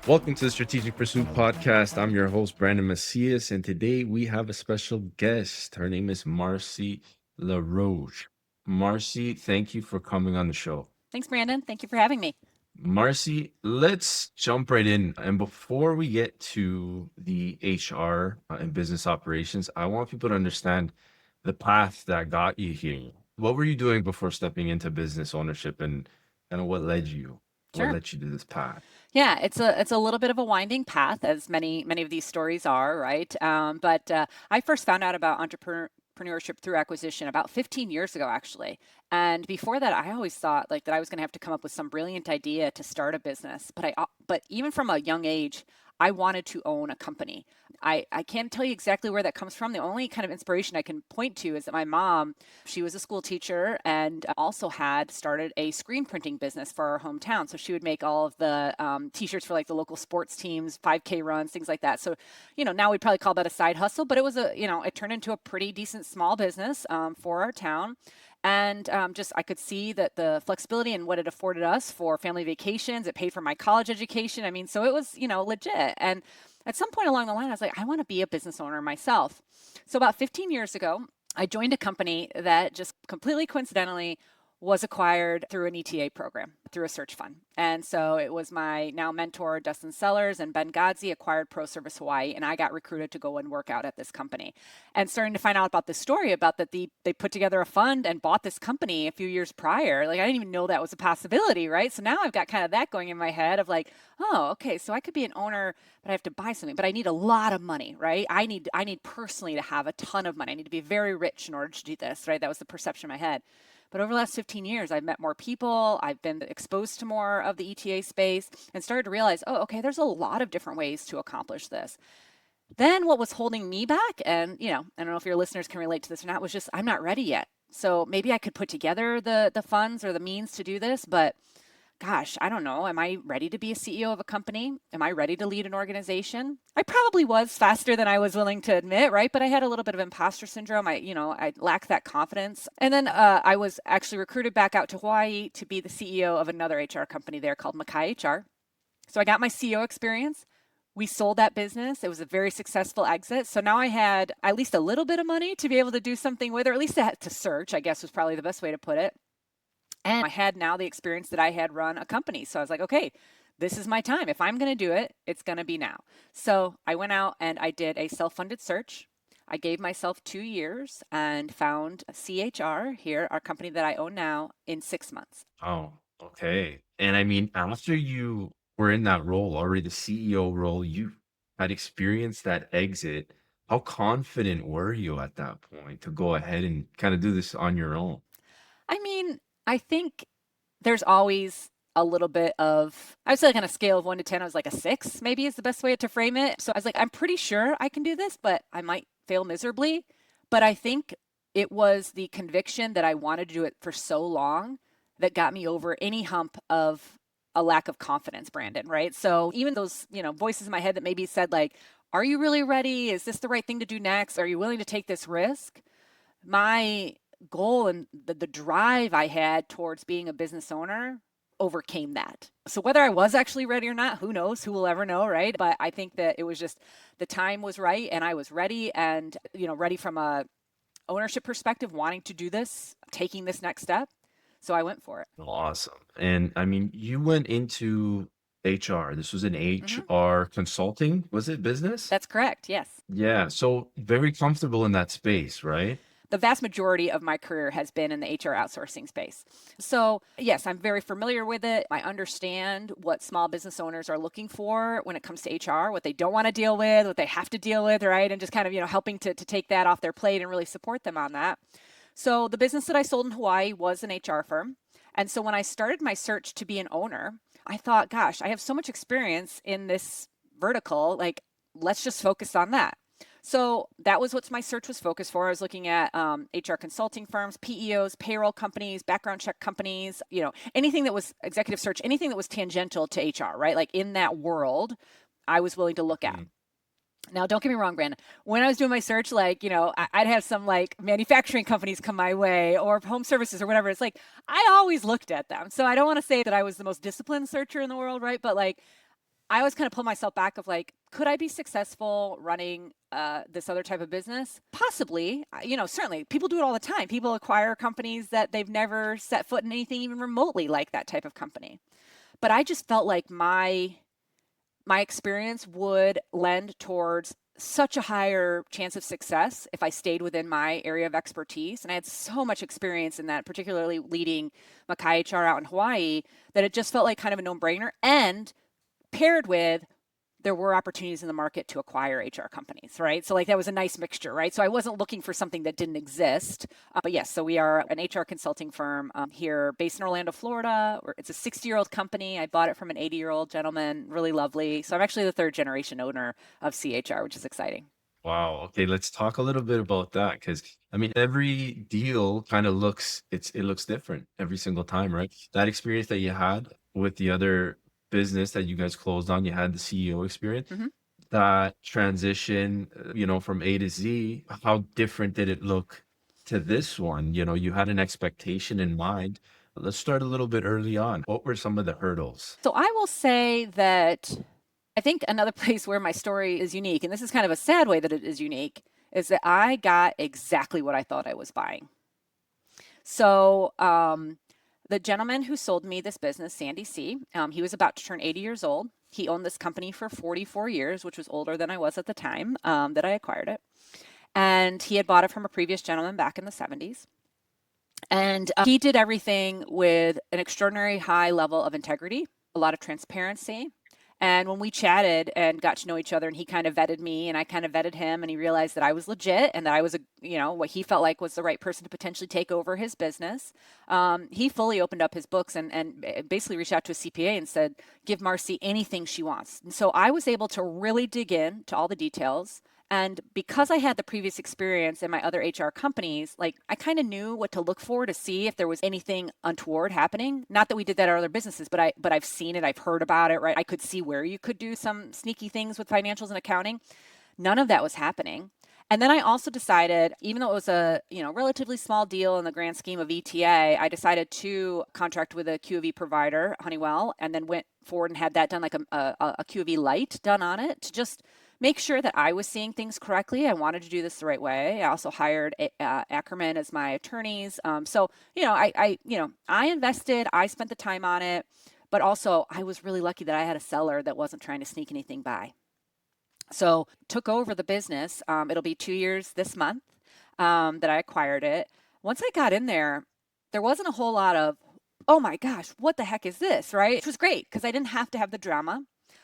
Welcome to the Strategic Pursuit Podcast. I'm your host, Brandon Macias, and today we have a special guest. Her name is Marci LaRouech. Marci, thank you for coming on the show. Thanks, Brandon. Thank you for having me. Marci, let's jump right in. And before we get to the HR and business operations, I want people to understand the path that got you here. What were you doing before stepping into business ownership and kind of what led you? What Sure. led you to this path? Yeah, it's a little bit of a winding path, as many of these stories are, right? But I first found out about entrepreneurship through acquisition about 15 years ago, actually. And before that, I always thought like that I was going to have to come up with some brilliant idea to start a business. But even from a young age, I wanted to own a company. I can't tell you exactly where that comes from. The only kind of inspiration I can point to is that my mom, she was a school teacher and also had started a screen printing business for our hometown. So she would make all of the t-shirts for like the local sports teams, 5K runs, things like that. So, now we'd probably call that a side hustle, but it was it turned into a pretty decent small business for our town. And just I could see that the flexibility and what it afforded us for family vacations, it paid for my college education. I mean, so it was, legit. And at some point along the line, I was like, I want to be a business owner myself. So about 15 years ago, I joined a company that just completely coincidentally was acquired through an ETA program, through a search fund. And so it was my now mentor, Dustin Sellers, and Ben Godsey acquired ProService Hawaii, and I got recruited to go and work out at this company. And starting to find out about this story about that they put together a fund and bought this company a few years prior. Like I didn't even know that was a possibility, right? So now I've got kind of that going in my head of like, oh, okay, so I could be an owner, but I have to buy something, but I need a lot of money, right? I need personally to have a ton of money. I need to be very rich in order to do this, right? That was the perception in my head. But over the last 15 years, I've met more people, I've been exposed to more of the ETA space and started to realize, oh, okay, there's a lot of different ways to accomplish this. Then what was holding me back, and I don't know if your listeners can relate to this or not, was just I'm not ready yet. So maybe I could put together the funds or the means to do this, but gosh, I don't know. Am I ready to be a CEO of a company? Am I ready to lead an organization? I probably was faster than I was willing to admit, right? But I had a little bit of imposter syndrome. I lacked that confidence. And then I was actually recruited back out to Hawaii to be the CEO of another HR company there called Makai HR. So I got my CEO experience. We sold that business. It was a very successful exit. So now I had at least a little bit of money to be able to do something with, or at least to search, I guess was probably the best way to put it. And I had now the experience that I had run a company. So I was like, okay, this is my time. If I'm going to do it, it's going to be now. So I went out and I did a self-funded search. I gave myself 2 years and found CHR here, our company that I own now, in 6 months. Oh, okay. And I mean, after you were in that role, already the CEO role, you had experienced that exit. How confident were you at that point to go ahead and kind of do this on your own? I mean, I think there's always a little bit of, I would say like on a scale of 1 to 10, I was like a 6, maybe is the best way to frame it. So I was like, I'm pretty sure I can do this, but I might fail miserably. But I think it was the conviction that I wanted to do it for so long that got me over any hump of a lack of confidence, Brandon, right? So even those, voices in my head that maybe said like, are you really ready? Is this the right thing to do next? Are you willing to take this risk? My goal and the drive I had towards being a business owner overcame that. So whether I was actually ready or not, who knows? Who will ever know, right? But I think that it was just the time was right and I was ready and, ready from a ownership perspective, wanting to do this, taking this next step. So I went for it. Awesome. And I mean, you went into HR. This was an Hmm. HR consulting, was it business? That's correct. Yes. Yeah. So very comfortable in that space, right? The vast majority of my career has been in the HR outsourcing space. So, yes, I'm very familiar with it. I understand what small business owners are looking for when it comes to HR, what they don't want to deal with, what they have to deal with, right? And just kind of, helping to take that off their plate and really support them on that. So, the business that I sold in Hawaii was an HR firm. And so, when I started my search to be an owner, I thought, gosh, I have so much experience in this vertical. Like, let's just focus on that. So that was what my search was focused for. I was looking at HR consulting firms, PEOs, payroll companies, background check companies, anything that was executive search, anything that was tangential to HR, right? Like in that world, I was willing to look at. Now, don't get me wrong, Brandon. When I was doing my search, like, I'd have some like manufacturing companies come my way or home services or whatever. It's like, I always looked at them. So I don't want to say that I was the most disciplined searcher in the world, right? But like, I always kind of pull myself back of like, could I be successful running this other type of business? Possibly. Certainly people do it all the time. People acquire companies that they've never set foot in anything even remotely like that type of company. But I just felt like my experience would lend towards such a higher chance of success if I stayed within my area of expertise. And I had so much experience in that, particularly leading Makai HR out in Hawaii, that it just felt like kind of a no-brainer. And paired with there were opportunities in the market to acquire HR companies, right? So like that was a nice mixture, right? So I wasn't looking for something that didn't exist. But yes, so we are an HR consulting firm here based in Orlando, Florida. It's a 60-year-old company. I bought it from an 80-year-old gentleman, really lovely. So I'm actually the third generation owner of CHR, which is exciting. Wow. Okay, let's talk a little bit about that because I mean every deal kind of it looks different every single time, right? That experience that you had with the other business that you guys closed on, you had the CEO experience, Mm-hmm. that transition, from A to Z, how different did it look to this one? You had an expectation in mind. Let's start a little bit early on. What were some of the hurdles? So I will say that I think another place where my story is unique, and this is kind of a sad way that it is unique, is that I got exactly what I thought I was buying. So, the gentleman who sold me this business, Sandy C., he was about to turn 80 years old. He owned this company for 44 years, which was older than I was at the time that I acquired it. And he had bought it from a previous gentleman back in the 70s. And he did everything with an extraordinary high level of integrity, a lot of transparency. And when we chatted and got to know each other, and he kind of vetted me and I kind of vetted him, and he realized that I was legit and that I was, what he felt like was the right person to potentially take over his business. He fully opened up his books and basically reached out to a CPA and said, give Marci anything she wants. And so I was able to really dig in to all the details. And because I had the previous experience in my other HR companies, like I kind of knew what to look for to see if there was anything untoward happening. Not that we did that at other businesses, but I've seen it, I've heard about it, right? I could see where you could do some sneaky things with financials and accounting. None of that was happening. And then I also decided, even though it was a relatively small deal in the grand scheme of ETA, I decided to contract with a Q of E provider, Honeywell, and then went forward and had that done like a Q of E light done on it to just make sure that I was seeing things correctly. I wanted to do this the right way. I also hired Ackerman as my attorneys. So I invested. I spent the time on it, but also I was really lucky that I had a seller that wasn't trying to sneak anything by. So took over the business. It'll be 2 years this month that I acquired it. Once I got in there wasn't a whole lot of, oh my gosh, what the heck is this, right? Which was great because I didn't have to have the drama.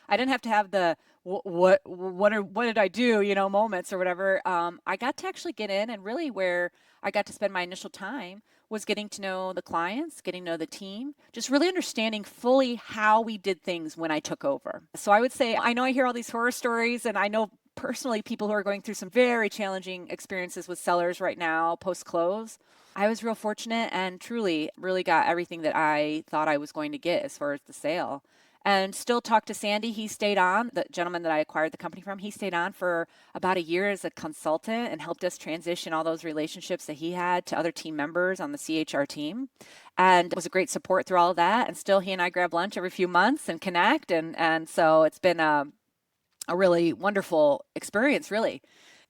I didn't have to have the what did I do, moments or whatever. I got to actually get in, and really where I got to spend my initial time was getting to know the clients, getting to know the team, just really understanding fully how we did things when I took over. So I would say, I know I hear all these horror stories, and I know personally people who are going through some very challenging experiences with sellers right now post close. I was real fortunate and truly really got everything that I thought I was going to get as far as the sale. And still talk to Sandy. He stayed on, the gentleman that I acquired the company from. He stayed on for about a year as a consultant and helped us transition all those relationships that he had to other team members on the CHR team, and was a great support through all of that. And still, he and I grab lunch every few months and connect. And so it's been a really wonderful experience, really.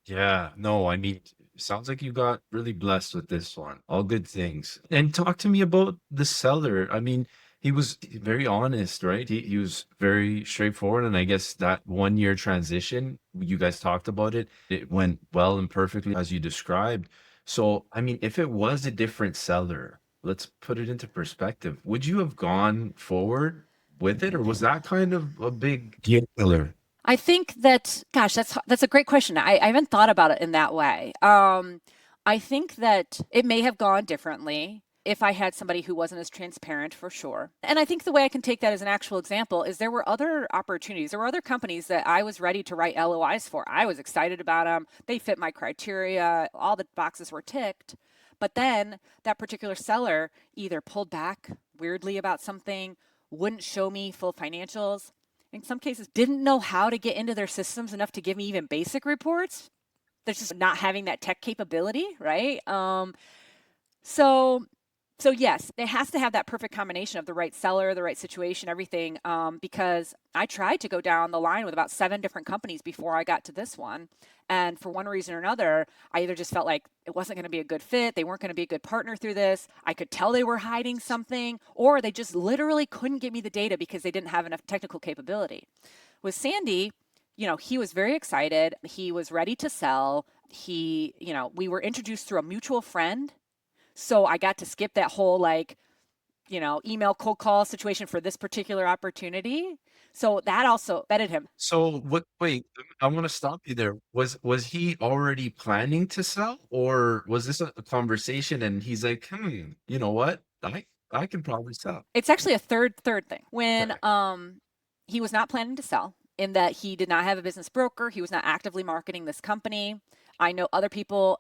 Yeah, no, I mean, sounds like you got really blessed with this one. All good things. And talk to me about the seller. I mean, he was very honest, right? He was very straightforward. And I guess that 1 year transition, you guys talked about it, it went well and perfectly as you described. So, I mean, if it was a different seller, let's put it into perspective. Would you have gone forward with it, or was that kind of a big deal killer? I think that, gosh, that's a great question. I haven't thought about it in that way. I think that it may have gone differently if I had somebody who wasn't as transparent, for sure. And I think the way I can take that as an actual example is there were other opportunities. There were other companies that I was ready to write LOIs for. I was excited about them. They fit my criteria. All the boxes were ticked. But then that particular seller either pulled back weirdly about something, wouldn't show me full financials, in some cases didn't know how to get into their systems enough to give me even basic reports. They're just not having that tech capability, right? So so yes, it has to have that perfect combination of the right seller, the right situation, everything. Because I tried to go down the line with about 7 different companies before I got to this one. And for one reason or another, I either just felt like it wasn't going to be a good fit. They weren't going to be a good partner through this. I could tell they were hiding something, or they just literally couldn't give me the data because they didn't have enough technical capability. With Sandy, he was very excited. He was ready to sell. We were introduced through a mutual friend, so I got to skip that whole email cold call situation for this particular opportunity. So that also vetted him. So what, wait, I'm gonna stop you there. Was he already planning to sell, or was this a conversation and he's like, you know what? I can probably sell. It's actually a third thing. When Okay. he was not planning to sell, in that he did not have a business broker, he was not actively marketing this company. I know other people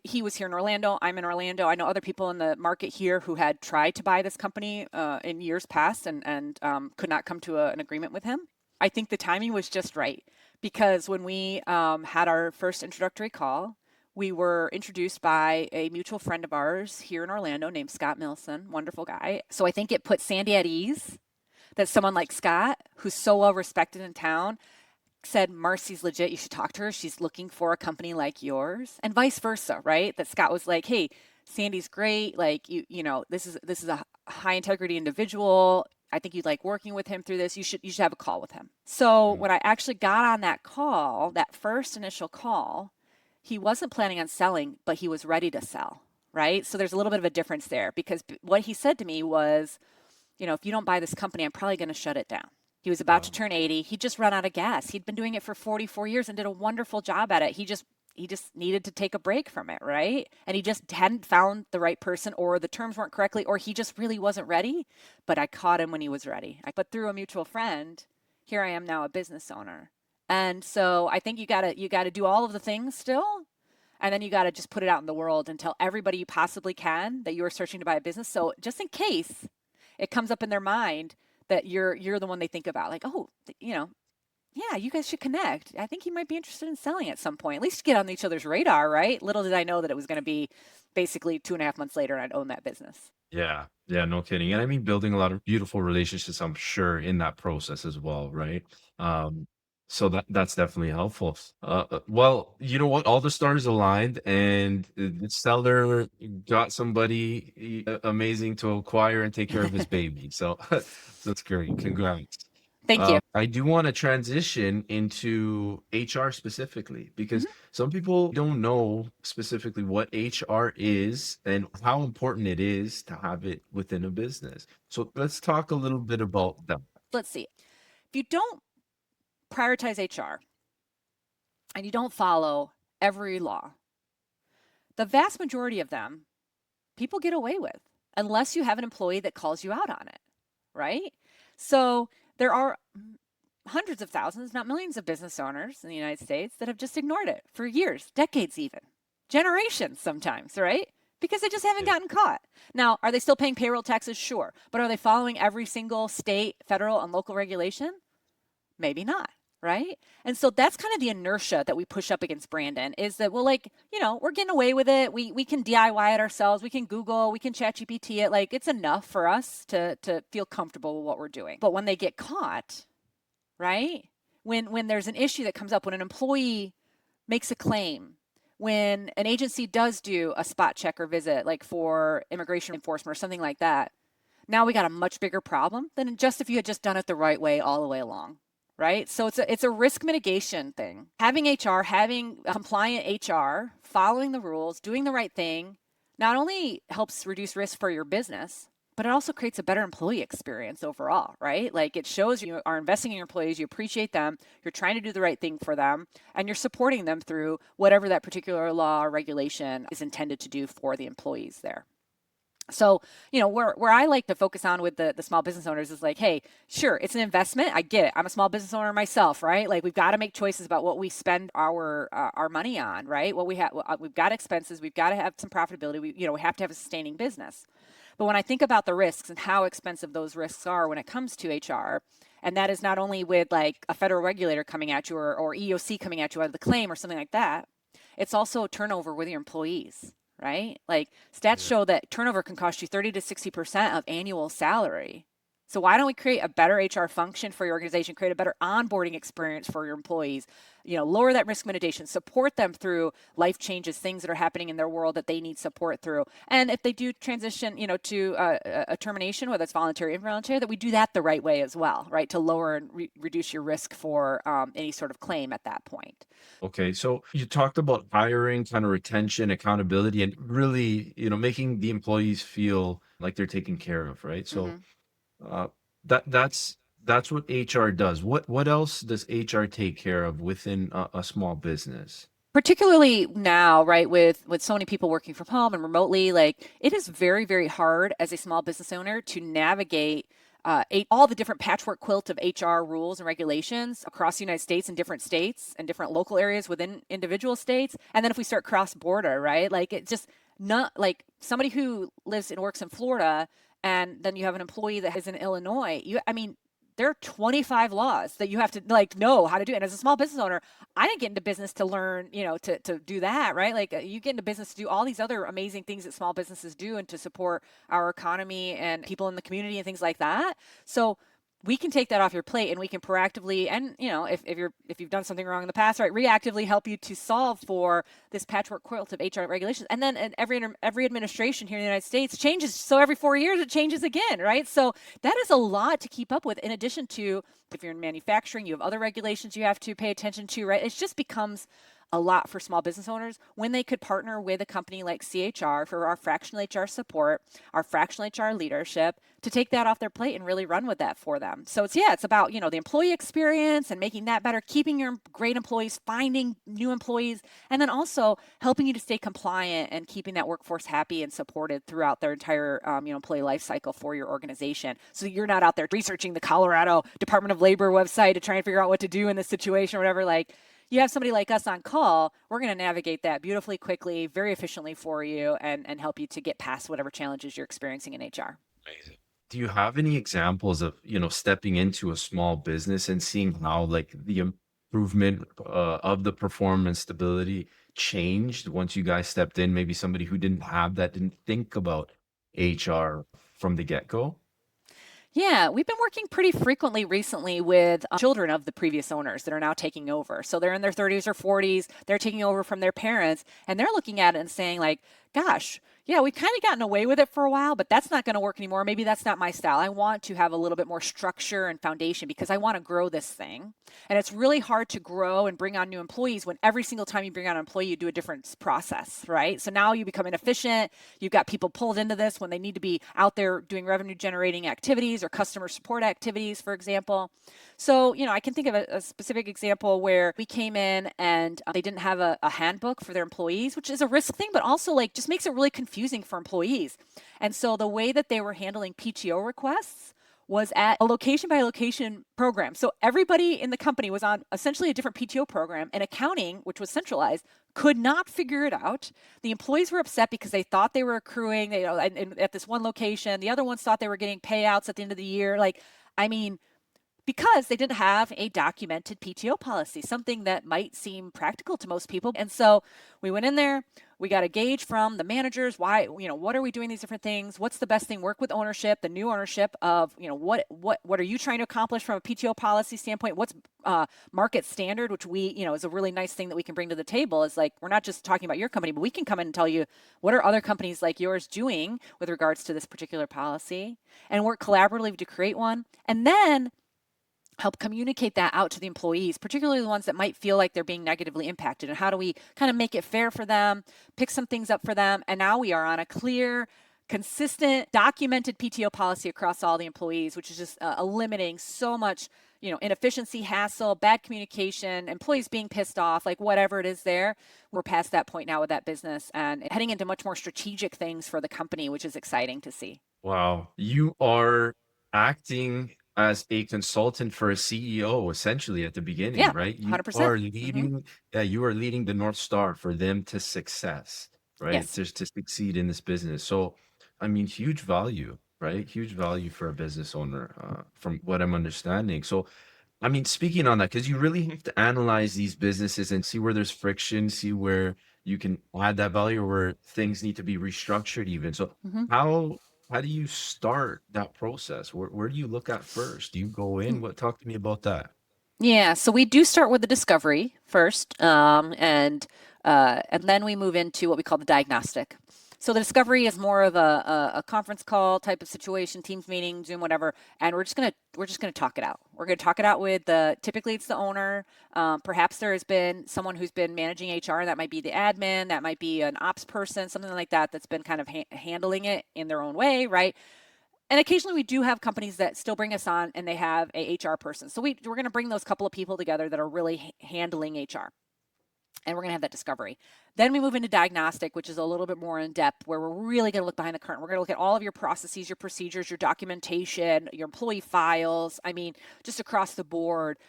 he was here in Orlando, I'm in Orlando. I know other people in the market here who had tried to buy this company in years past and could not come to an agreement with him. I think the timing was just right, because when we had our first introductory call, we were introduced by a mutual friend of ours here in Orlando named Scott Milson, wonderful guy. So I think it put Sandy at ease that someone like Scott, who's so well respected in town, said, Marci's legit, you should talk to her. She's looking for a company like yours, and vice versa, right? That Scott was like, hey, Sandy's great. Like, this is a high integrity individual. I think you'd like working with him through this. You should have a call with him. So Mhm. when I actually got on that call, that first initial call, he wasn't planning on selling, but he was ready to sell, right? So there's a little bit of a difference there, because what he said to me was, if you don't buy this company, I'm probably going to shut it down. He was about to Wow. turn 80. He'd just run out of gas. He'd been doing it for 44 years and did a wonderful job at it. He just needed to take a break from it, right? And he just hadn't found the right person, or the terms weren't correctly, or he just really wasn't ready. But I caught him when he was ready. But through a mutual friend, here I am now, a business owner. And so I think you gotta do all of the things still, and then you gotta just put it out in the world and tell everybody you possibly can that you are searching to buy a business. So just in case it comes up in their mind that you're the one they think about, like, oh, yeah, you guys should connect. I think he might be interested in selling at some point. At least get on each other's radar, right? Little did I know that it was going to be basically 2.5 months later and I'd own that business. Yeah. Yeah, no kidding. And I mean, building a lot of beautiful relationships, I'm sure, in that process as well, right? Um, so that's definitely helpful. Well, you know what? All the stars aligned, and the seller got somebody amazing to acquire and take care of his baby. So that's great. Congrats. Thank you. I do want to transition into HR specifically, because Mhm. some people don't know specifically what HR is and how important it is to have it within a business. So let's talk a little bit about that. Let's see. If you don't prioritize HR and you don't follow every law, the vast majority of them people get away with, unless you have an employee that calls you out on it, right? So there are hundreds of thousands, not millions of business owners in the United States that have just ignored it for years, decades even, generations sometimes, right? Because they just haven't Yeah. gotten caught. Now, are they still paying payroll taxes? Sure. But are they following every single state, federal, and local regulation? Maybe not, right? And so that's kind of the inertia that we push up against Brandon, is that, well, like, we're getting away with it. We can DIY it ourselves. We can Google, we can chat GPT it. Like, it's enough for us to feel comfortable with what we're doing. But when they get caught, right? When there's an issue that comes up, when an employee makes a claim, when an agency does do a spot check or visit, like for immigration enforcement or something like that, now we got a much bigger problem than just if you had just done it the right way all the way along, right? So it's a risk mitigation thing. Having HR, having compliant HR, following the rules, doing the right thing, not only helps reduce risk for your business, but it also creates a better employee experience overall, right? Like, it shows you are investing in your employees, you appreciate them, you're trying to do the right thing for them, and you're supporting them through whatever that particular law or regulation is intended to do for the employees there. So, where I like to focus on with the small business owners is like, hey, sure, it's an investment. I get it. I'm a small business owner myself, right? Like, we've got to make choices about what we spend our money on, right? What we have, we've got expenses. We've got to have some profitability. We have to have a sustaining business. But when I think about the risks and how expensive those risks are when it comes to HR, And that is not only with like a federal regulator coming at you or EOC coming at you out of the claim or something like that, it's also turnover with your employees, right? Like stats Yeah. show that turnover can cost you 30 to 60% of annual salary. So why don't we create a better HR function for your organization, create a better onboarding experience for your employees, lower that risk mitigation, support them through life changes, things that are happening in their world that they need support through. And if they do transition, to a termination, whether it's voluntary or involuntary, that we do that the right way as well, right? To lower and reduce your risk for any sort of claim at that point. Okay, so you talked about hiring, kind of retention, accountability, and really, making the employees feel like they're taken care of, right? So Mm-hmm. uh, that's what HR does. What else does HR take care of within a small business? Particularly now, right, with so many people working from home and remotely, like it is very, very hard as a small business owner to navigate all the different patchwork quilt of HR rules and regulations across the United States and different local areas within individual states. And then if we start cross border, right, like it just not like somebody who lives and works in Florida, and then you have an employee that is in Illinois. I mean, there are 25 laws that you have to like know how to do. And as a small business owner, I didn't get into business to learn, to do that, right? Like you get into business to do all these other amazing things that small businesses do and to support our economy and people in the community and things like that. So we can take that off your plate and we can proactively and if you've done something wrong in the past, right, reactively help you to solve for this patchwork quilt of HR regulations. And then every administration here in the United States changes, so every 4 years it changes again, right? So that is a lot to keep up with, in addition to if you're in manufacturing, you have other regulations you have to pay attention to, right? It just becomes a lot for small business owners when they could partner with a company like CHR for our fractional HR support, our fractional HR leadership, to take that off their plate and really run with that for them. So it's about, the employee experience and making that better, keeping your great employees, finding new employees, and then also helping you to stay compliant and keeping that workforce happy and supported throughout their entire, employee life cycle for your organization. So you're not out there researching the Colorado Department of Labor website to try and figure out what to do in this situation or whatever. Like, you have somebody like us on call, we're going to navigate that beautifully, quickly, very efficiently for you and help you to get past whatever challenges you're experiencing in HR. Amazing. Do you have any examples of, stepping into a small business and seeing how like the improvement of the performance stability changed once you guys stepped in? Maybe somebody who didn't have that, didn't think about HR from the get-go? Yeah, we've been working pretty frequently recently with children of the previous owners that are now taking over. So they're in their 30s or 40s, they're taking over from their parents, and they're looking at it and saying, like, gosh, yeah, we've kind of gotten away with it for a while, but that's not going to work anymore. Maybe that's not my style. I want to have a little bit more structure and foundation because I want to grow this thing. And it's really hard to grow and bring on new employees when every single time you bring on an employee, you do a different process, right? So now you become inefficient. You've got people pulled into this when they need to be out there doing revenue generating activities or customer support activities, for example. So, I can think of a specific example where we came in and they didn't have a handbook for their employees, which is a risk thing, but also like just makes it really confusing for employees. And so the way that they were handling PTO requests was at a location by location program. So everybody in the company was on essentially a different PTO program, and accounting, which was centralized, could not figure it out. The employees were upset because they thought they were accruing, at this one location. The other ones thought they were getting payouts at the end of the year. Like, I mean, because they didn't have a documented PTO policy, something that might seem practical to most people. And so we went in there, we got a gauge from the managers, why, what are we doing these different things? What's the best thing? Work with ownership, the new ownership of, what are you trying to accomplish from a PTO policy standpoint? What's market standard, which we, is a really nice thing that we can bring to the table, is like, we're not just talking about your company, but we can come in and tell you what are other companies like yours doing with regards to this particular policy, and work collaboratively to create one. And then help communicate that out to the employees, particularly the ones that might feel like they're being negatively impacted. And how do we kind of make it fair for them, pick some things up for them? And now we are on a clear, consistent, documented PTO policy across all the employees, which is just eliminating so much, inefficiency, hassle, bad communication, employees being pissed off, like whatever it is there. We're past that point now with that business and heading into much more strategic things for the company, which is exciting to see. Wow. You are acting as a consultant for a CEO essentially at the beginning, Yeah, right? 100%. Hmm. Yeah, you are leading the North Star for them to success, right? Yes. To succeed in this business. So, I mean, huge value, right? Huge value for a business owner, from what I'm understanding. So, I mean, speaking on that, because you really have to analyze these businesses and see where there's friction, see where you can add that value or where things need to be restructured even. So Mhm. how do you start that process? Where do you look at first? Do you go in? What talk to me about that? Yeah, so we do start with the discovery first, and then we move into what we call the diagnostic. So the discovery is more of a conference call type of situation, Teams meeting, Zoom, whatever, and we're just gonna talk it out. We're gonna talk it out with the typically it's the owner. Perhaps there has been someone who's been managing HR. That might be the admin, that might be an ops person, something like that that's been kind of handling it in their own way, right? And occasionally we do have companies that still bring us on and they have a HR person. So we're going to bring those couple of people together that are really handling HR, and we're going to have that discovery. Then we move into diagnostic, which is a little bit more in depth, where we're really going to look behind the curtain. We're going to look at all of your processes, your procedures, your documentation, your employee files. I mean, just across the board.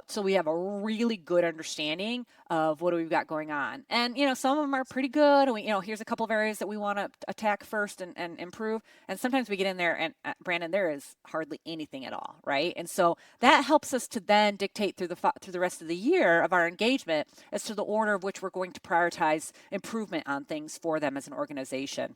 So we have a really good understanding of what we've got going on. And, some of them are pretty good. And here's a couple of areas that we want to attack first and improve. And sometimes we get in there and Brandon, there is hardly anything at all, right? And so that helps us to then dictate through the rest of the year of our engagement as to the order of which we're going to prioritize improvement on things for them as an organization.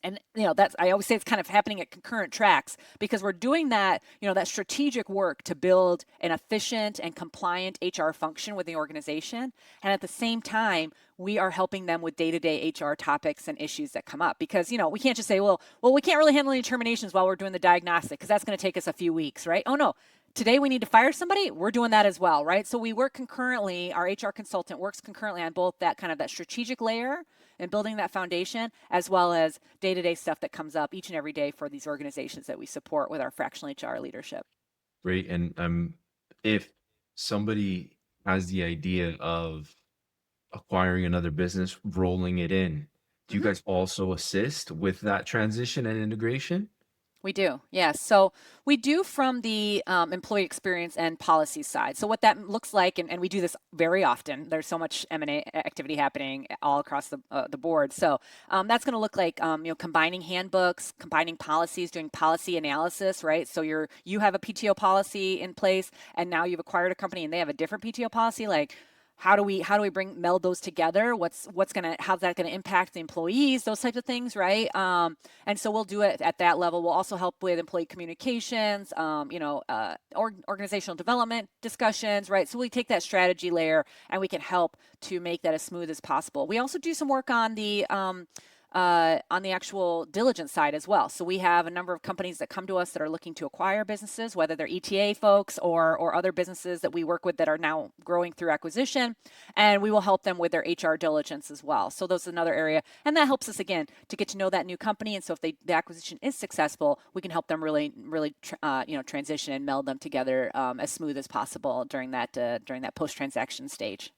And that's, I always say, it's kind of happening at concurrent tracks because we're doing that, that strategic work to build an efficient and compliant HR function within the organization. And at the same time, we are helping them with day-to-day HR topics and issues that come up because, we can't just say, well, we can't really handle any terminations while we're doing the diagnostic because that's going to take us a few weeks, right? Oh no, today we need to fire somebody, we're doing that as well, right? So we work concurrently, our HR consultant works concurrently on both that kind of that strategic layer and building that foundation, as well as day-to-day stuff that comes up each and every day for these organizations that we support with our fractional HR leadership. Great. And if somebody has the idea of acquiring another business, rolling it in, do you Mhm. guys also assist with that transition and integration? We do, yes. So we do from the employee experience and policy side. So what that looks like, and we do this very often. There's so much M&A activity happening all across the board. So that's going to look like combining handbooks, combining policies, doing policy analysis, right? So you have a PTO policy in place, and now you've acquired a company and they have a different PTO policy. Like, how do we meld those together? How's that gonna impact the employees? Those types of things, right? And so we'll do it at that level. We'll also help with employee communications, organizational development discussions, right? So we take that strategy layer and we can help to make that as smooth as possible. We also do some work on the actual diligence side as well. So we have a number of companies that come to us that are looking to acquire businesses, whether they're ETA folks or other businesses that we work with that are now growing through acquisition, and we will help them with their HR diligence as well. So that's another area, and that helps us again to get to know that new company. And so if the acquisition is successful, we can help them really transition and meld them together as smooth as possible during that post transaction stage.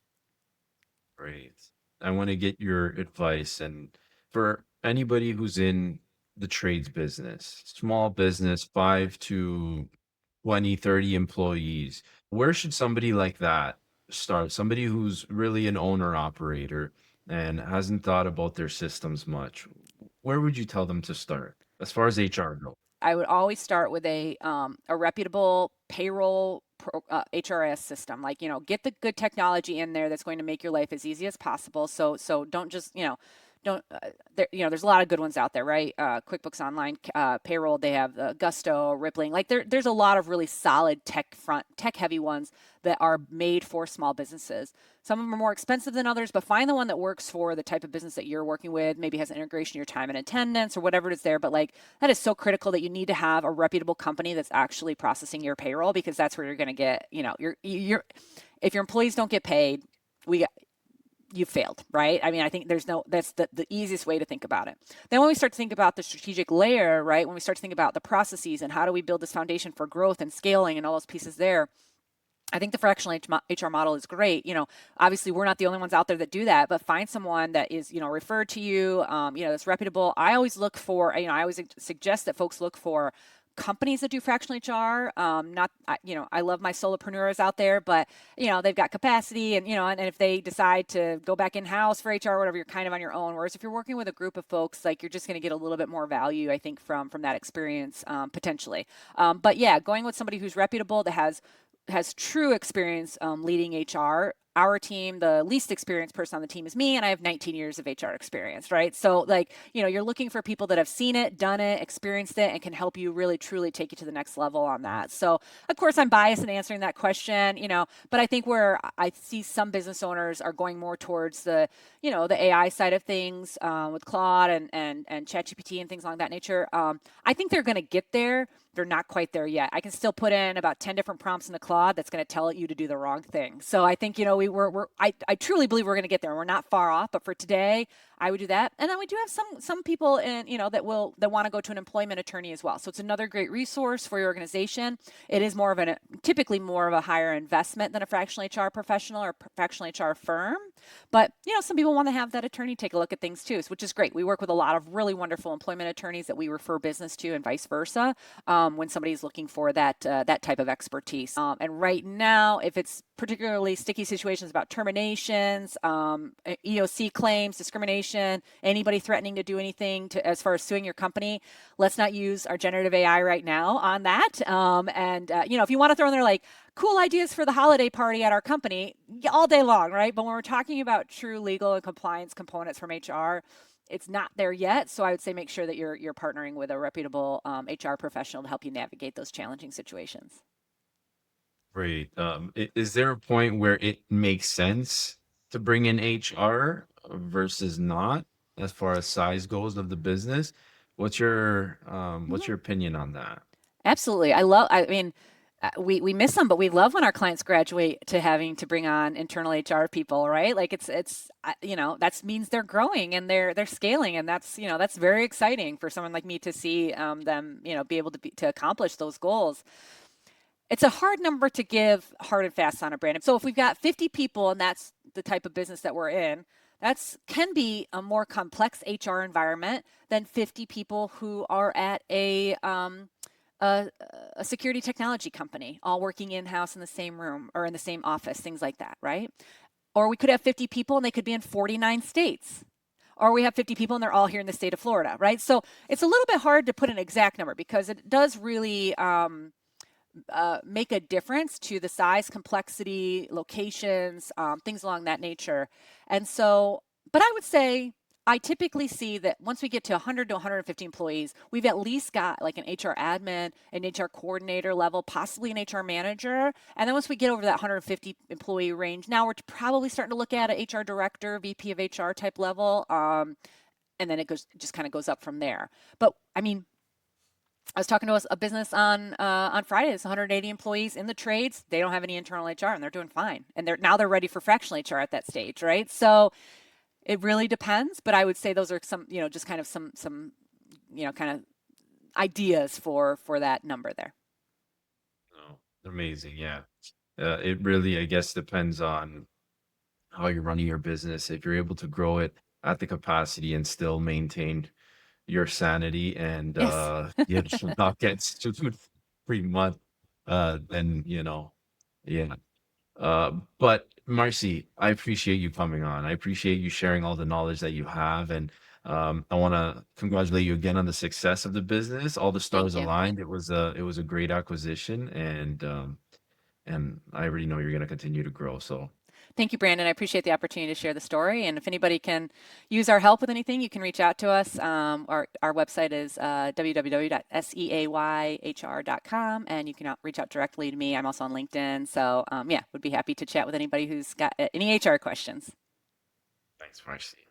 Great. I want to get your advice. And for anybody who's in the trades business, small business, 5 to 20, 30 employees, where should somebody like that start? Somebody who's really an owner operator and hasn't thought about their systems much. Where would you tell them to start as far as HR goes? I would always start with a reputable payroll HRS system. Like, get the good technology in there that's going to make your life as easy as possible. So don't just, don't there's a lot of good ones out there, right? QuickBooks Online, payroll, they have Gusto, Rippling. Like there's a lot of really solid tech heavy ones that are made for small businesses. Some of them are more expensive than others, but find the one that works for the type of business that you're working with. Maybe has an integration in your time and attendance or whatever it is there. But like that is so critical that you need to have a reputable company that's actually processing your payroll, because that's where you're going to get, you're if your employees don't get paid, we you failed, right? I mean, I think that's the easiest way to think about it. Then when we start to think about the strategic layer, right? When we start to think about the processes and how do we build this foundation for growth and scaling and all those pieces there, I think the fractional HR model is great. Obviously we're not the only ones out there that do that, but find someone that is, referred to you, that's reputable. I always look for, I always suggest that folks look for companies that do fractional HR. Not, I love my solopreneurs out there, but they've got capacity, and if they decide to go back in house for HR or whatever, you're kind of on your own. Whereas if you're working with a group of folks, like you're just going to get a little bit more value, I think, from that experience potentially. But yeah, going with somebody who's reputable that has true experience leading HR. Our team, the least experienced person on the team is me, and I have 19 years of HR experience, right? So like, you're looking for people that have seen it, done it, experienced it, and can help you really truly take you to the next level on that. So of course I'm biased in answering that question, but I think where I see some business owners are going more towards the AI side of things with Claude and ChatGPT and things along that nature. I think they're going to get there. They're not quite there yet. I can still put in about 10 different prompts in the Claude that's going to tell you to do the wrong thing. So I think, I truly believe we're going to get there. We're not far off, but for today, I would do that. And then we do have some people in, that want to go to an employment attorney as well. So it's another great resource for your organization. It is typically more of a higher investment than a fractional HR professional or fractional HR firm. But, some people want to have that attorney take a look at things too, which is great. We work with a lot of really wonderful employment attorneys that we refer business to and vice versa when somebody's looking for that type of expertise. And right now, if it's particularly sticky situations about terminations, EOC claims, discrimination, anybody threatening to do anything as far as suing your company, let's not use our generative AI right now on that. If you want to throw in there like cool ideas for the holiday party at our company, all day long, right? But when we're talking about true legal and compliance components from HR, it's not there yet. So I would say make sure that you're partnering with a reputable HR professional to help you navigate those challenging situations. Great. Is there a point where it makes sense to bring in HR versus not, as far as size goes of the business? What's your Mhm. opinion on that? Absolutely. I mean, we miss them, but we love when our clients graduate to having to bring on internal HR people, right? Like that means they're growing and they're scaling, and that's very exciting for someone like me to see them, be able to accomplish those goals. It's a hard number to give hard and fast on a brand. So if we've got 50 people and that's the type of business that we're in, can be a more complex HR environment than 50 people who are at a security technology company, all working in-house in the same room or in the same office, things like that, right? Or we could have 50 people and they could be in 49 states. Or we have 50 people and they're all here in the state of Florida, right? So it's a little bit hard to put an exact number because it does really make a difference to the size, complexity, locations, things along that nature. And so, but I would say I typically see that once we get to 100 to 150 employees, we've at least got like an HR admin, an HR coordinator level, possibly an HR manager. And then once we get over that 150 employee range, now we're probably starting to look at an HR director, VP of HR type level. And then it just kind of goes up from there. But I mean, I was talking to a business on Friday. It's 180 employees in the trades. They don't have any internal HR, and they're doing fine. And they're ready for fractional HR at that stage, right? So it really depends. But I would say those are some, just kind of some kind of ideas for that number there. Oh, amazing. Yeah. It really, I guess, depends on how you're running your business. If you're able to grow it at the capacity and still maintain your sanity and Yes. not get sued every month, then yeah. But Marcy, I appreciate you coming on. I appreciate you sharing all the knowledge that you have, and I want to congratulate you again on the success of the business. All the stars Thank you. aligned. It was a great acquisition, and I already know you're going to continue to grow. So Thank you, Brandon. I appreciate the opportunity to share the story. And if anybody can use our help with anything, you can reach out to us. Our website is www.seayhr.com, and you can reach out directly to me. I'm also on LinkedIn. So yeah, would be happy to chat with anybody who's got any HR questions. thanks, Marcy.